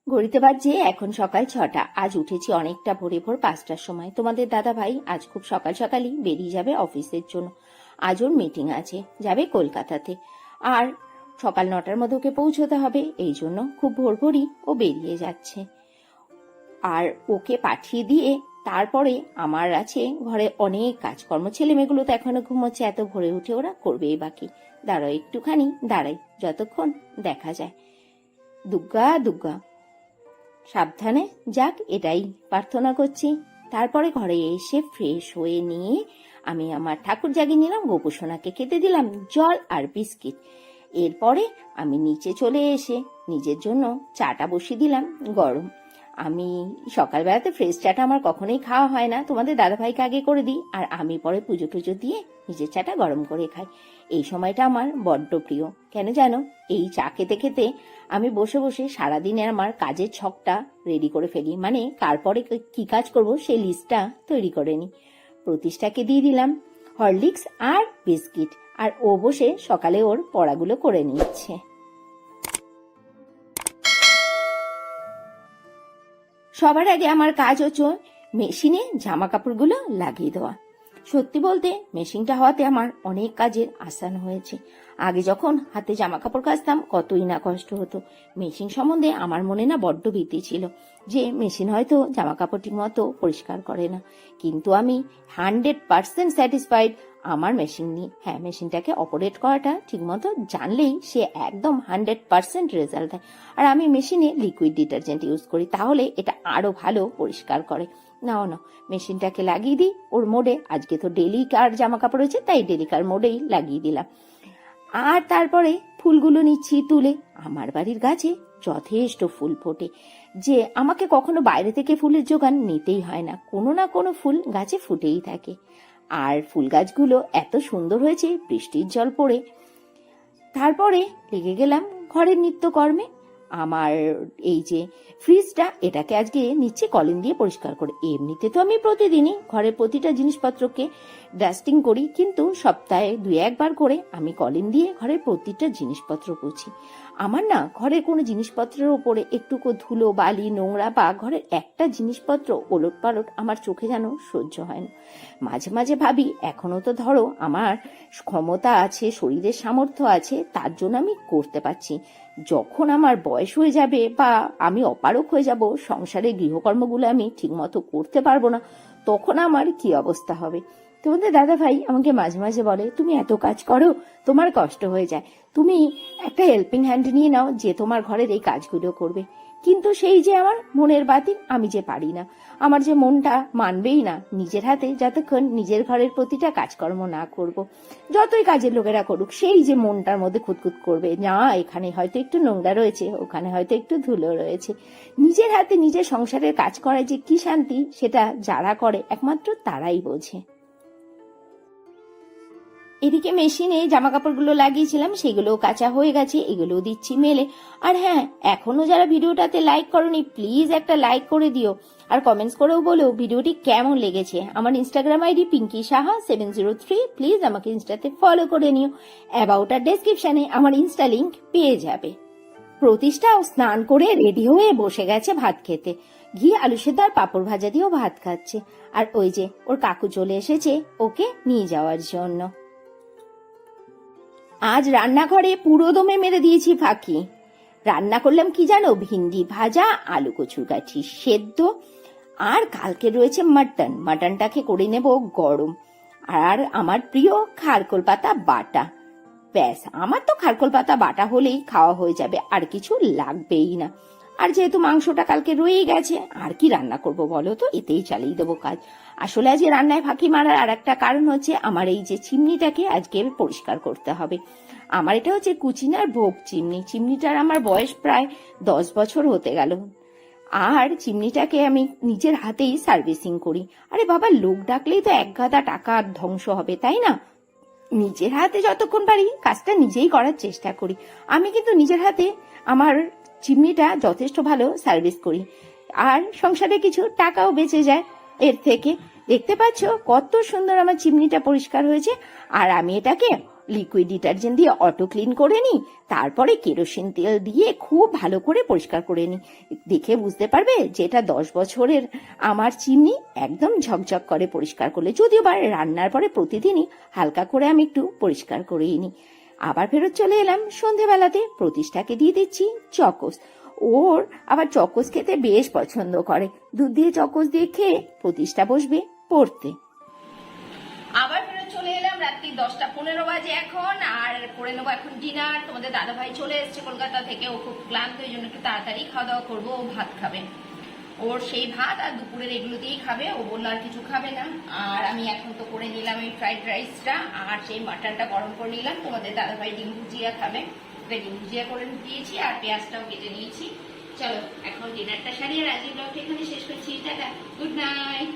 ঘড়িতে বাজছে এখন সকাল 6টা। আজ উঠেছি অনেকটা ভোর 5টার সময়। তোমাদের দাদা ভাই আজ খুব সকাল সকালই বেরিয়ে যাবে অফিসের জন্য। আজ ওর মিটিং আছে, যাবে কলকাতাতে। আর সকাল 9টার মধ্যে ওকে পৌঁছতে হবে, এই জন্য খুব ভোরই ও বেরিয়ে যাচ্ছে। আর ওকে পাঠিয়ে দিয়ে তারপরে আমার আছে ঘরে অনেক কাজকর্ম। ছেলে মেয়েগুলো তো এখনো ঘুমোচ্ছে, এত ভোরে উঠে ওরা করবেই বাকি। দাঁড়াও একটুখানি, দাঁড়াই যতক্ষণ দেখা যায়। দুগ্গা দুগ্গা সাবধানে যাক, এটাই প্রার্থনা করছি। তারপরে ঘরে এসে ফ্রেশ হয়ে নিয়ে আমি আমার ঠাকুর জাগিয়ে নিলাম, গোপুসোনাকে খেতে দিলাম জল আর বিস্কিট। এরপরে আমি নিচে চলে এসে নিজের জন্য চাটা বসিয়ে দিলাম গরম। আমি সকালবেলাতে ফ্রেশ চাটা আমার কখনোই খাওয়া হয় না, তোমাদের দাদাভাইকে আগে করে দিই, আর আমি পরে পুজো টুজো দিয়ে নিজের চাটা গরম করে খাই। এই সময়টা আমার বড্ড প্রিয়। কেন জানো, এই চা খেতে খেতে আমি বসে বসে সারাদিনের আমার কাজের ছকটা রেডি করে ফেলি, মানে কারপরে কি কাজ করব সেই লিস্টটা তৈরি করে নিই। প্রতিষ্ঠাকে দিয়ে দিলাম হরলিক্স আর বিস্কিট, আর ও বসে সকালে ওর পড়াগুলো করে নিচ্ছে। সবার আগে আমার কাজ হচ্ছে মেশিনে জামা কাপড়গুলো লাগিয়ে দেওয়া। সত্যি বলতে মেশিনটা হওয়াতে আমার অনেক কাজের আসান হয়েছে। আগে যখন হাতে জামা কাপড় কাচতাম কতই না কষ্ট হতো। মেশিন সম্বন্ধে আমার মনে না বড্ড ভীতি ছিল যে মেশিন হয়তো জামা কাপড় ঠিক মতো পরিষ্কার করে না, কিন্তু আমি 100% স্যাটিসফাইড আমার মেশিন নিয়ে। হ্যাঁ, মেশিনটাকে অপারেট করাটা ঠিক মতো জানলেই সে একদম 100% রেজাল্ট দেয়। আর আমি মেশিনে লিকুইড ডিটারজেন্ট ইউজ করি, তাহলে এটা আরো ভালো পরিষ্কার করে। না মেশিনটাকে লাগিয়ে দিই ওর মোডে। আজকে তো ডেলি কার জামা কাপড় হয়েছে, তাই ডেলি কার মোডেই লাগিয়ে দিলাম। আর তারপরে ফুলগুলো নিচ্ছি তুলে। আমার বাড়ির গাছে যথেষ্ট ফুল ফোটে, যে আমাকে কখনো বাইরে থেকে ফুলের জোগান নিতেই হয় না, কোনো না কোনো ফুল গাছে ফুটেই থাকে। আর ফুল গাছগুলো এত সুন্দর হয়েছে বৃষ্টির জল পড়ে। তারপরে লেগে গেলাম ঘরের নিত্যকর্মে। আমার এই যে ফ্রিজটা, এটাকে আজকে নিচে কলিন দিয়ে পরিষ্কার করে। এমনিতে তো আমি প্রতিদিনই ঘরের প্রতিটা জিনিসপত্রকে ডাস্টিং করি, কিন্তু সপ্তাহে 2-1 বার করে আমি কলিন দিয়ে ঘরের প্রতিটা জিনিসপত্র পুছি। আমার না ঘরের কোনো জিনিসপত্রের ওপরে একটুকু ধুলো বালি নোংরা বা ঘরের একটা জিনিসপত্র ওলট পালট আমার চোখে যেন সহ্য হয় না। মাঝে মাঝে ভাবি, এখনো তো ধরো আমার ক্ষমতা আছে, শরীরের সামর্থ্য আছে, তার জন্য আমি করতে পারছি। যখন আমার বয়স হয়ে যাবে বা আমি অপারক হয়ে যাব, সংসারের গৃহকর্মগুলো আমি ঠিকমতো করতে পারবো না, তখন আমার কি অবস্থা হবে। তোমাদের দাদা ভাই আমাকে মাঝে মাঝে বলে, তুমি এত কাজ করো, তোমার কষ্ট হয়ে যায়, তুমি একটা হেল্পিং হ্যান্ড নিয়ে নাও যে তোমার ঘরের এই কাজগুলো করবে। কিন্তু সেই যে আমার মনের বাতিল, আমি যে পারি না, আমার যে মনটা মানবেই না নিজের হাতে যতক্ষণ নিজের ঘরের প্রতিটা কাজকর্ম না করব। যতই কাজের লোকেরা করুক, সেই যে মনটার মধ্যে খুঁতখুত করবে, না এখানে হয়তো একটু নোংরা রয়েছে, ওখানে হয়তো একটু ধুলো রয়েছে। নিজের হাতে নিজের সংসারের কাজ করায় যে কি শান্তি, সেটা যারা করে একমাত্র তারাই বোঝে। এদিকে মেশিনে জামা কাপড়গুলো লাগিয়েছিলাম, সেগুলো কাঁচা হয়ে গেছে, এগুলো দিচ্ছি মেলে। আর হ্যাঁ, এখনো যারা ভিডিওটাতে লাইক করনি, প্লিজ একটা লাইক করে দিও, আর কমেন্টস করেও বলো ভিডিওটি কেমন লেগেছে। আমার Instagram ID Pinky Saha 703, please আমাকে ইনস্টাতে ফলো করে নিও। অ্যাবাউট আর ডেসক্রিপশনে আমার ইনস্টা লিঙ্ক পেয়ে যাবে। প্রতিষ্ঠাও স্নান করে রেডি হয়ে বসে গেছে ভাত খেতে। ঘি আলু সেদ্ধ আর পাঁপড় ভাজা দিয়েও ভাত খাচ্ছে। আর ওই যে ওর কাকু চলে এসেছে ওকে নিয়ে যাওয়ার জন্য। আজ রান্নাঘরে পুরো দমে মেরে দিয়েছি ফাঁকি। রান্না করলাম কি জানো, ভিন্ডি ভাজা, আলু কচুর গাঠি সেদ্ধ, আর কালকে রয়েছে মাটন। মাটনটাকে করে নেব গরম। আর আমার প্রিয় খারকোল পাতা বাটা। ব্যাস, আমার তো খারকোল পাতা বাটা হলেই খাওয়া হয়ে যাবে, আর কিছু লাগবেই না। আর যেহেতু মাংসটা কালকে রয়েই গেছে, আর কি রান্না করব বলো তো, এতেই চালিয়ে দেবো কাজ। আসলে আজকে রান্নায় ফাঁকি মারার আর একটা কারণ হচ্ছে আমার এই যে চিমনিটাকে আজকে পরিষ্কার করতে হবে। আমার এটা হচ্ছে কুচিনার ভোগ চিমনি। চিমনিটার আমার বয়স প্রায় 10 বছর হতে গেল, আর চিমনিটাকে আমি নিজের হাতেই সার্ভিসিং করি। আরে বাবা, লোক ডাকলেই তো এক গাদা টাকা ধ্বংস হবে, তাই না? নিজের হাতে যতক্ষণ পারি কাজটা নিজেই করার চেষ্টা করি। আমি কিন্তু নিজের হাতে আমার চিমনিটা যথেষ্ট ভালো সার্ভিস করি, আর সংসারে কিছু টাকাও বেঁচে যায় এর থেকে। দেখতে পাচ্ছ কত সুন্দর আমার চিমনিটা পরিষ্কার হয়েছে। আর আমি এটাকে লিকুইড ডিটারজেন্ট দিয়ে অটো ক্লিন করে নিই, তারপরে কেরোসিন তেল দিয়ে খুব ভালো করে পরিষ্কার করে নিই। দেখে বুঝতে পারবে যে এটা 10 বছরের আমার চিমনি, একদম ঝকঝক করে পরিষ্কার করলে। যদিও বা রান্নার পরে প্রতিদিনই হালকা করে আমি একটু পরিষ্কার করেই নিই। আবার ফেরত চলে এলাম সন্ধেবেলাতে। প্রতিষ্ঠাকে দিয়ে দিচ্ছি চকোস। ওর আবার চকোস খেতে বেশ পছন্দ করে। দুধ দিয়ে চকোস দিয়ে খেয়ে প্রতিষ্ঠা বসবে পড়তে। আবার ফেরত চলে এলাম, রাত্রি 10:15 বাজে এখন, আর করে নেবো এখন ডিনার। তোমাদের দাদাভাই চলে এসছে কলকাতা থেকে, ও খুব ক্লান্ত, এই জন্য একটু তাড়াতাড়ি খাওয়া দাওয়া করবো। ও ভাত খাবে, ওর সেই ভাত আর দুপুরের এগুলো দিয়েই খাবে, ও বললো আর কিছু খাবে না। আর আমি এখন তো করে নিলাম এই ফ্রাইড রাইসটা, আর সেই মাটনটা গরম করে নিলাম। তোমাদের দাদাভাই ডিম ভুজিয়া খাবে, ডিম ভুজিয়া করে দিয়েছি, আর পেঁয়াজটাও কেটে নিয়েছি। চলো এখন ডিনারটা সারিয়ে রাজীব ব্লগটা এখানে শেষ করছি। Tata, good night.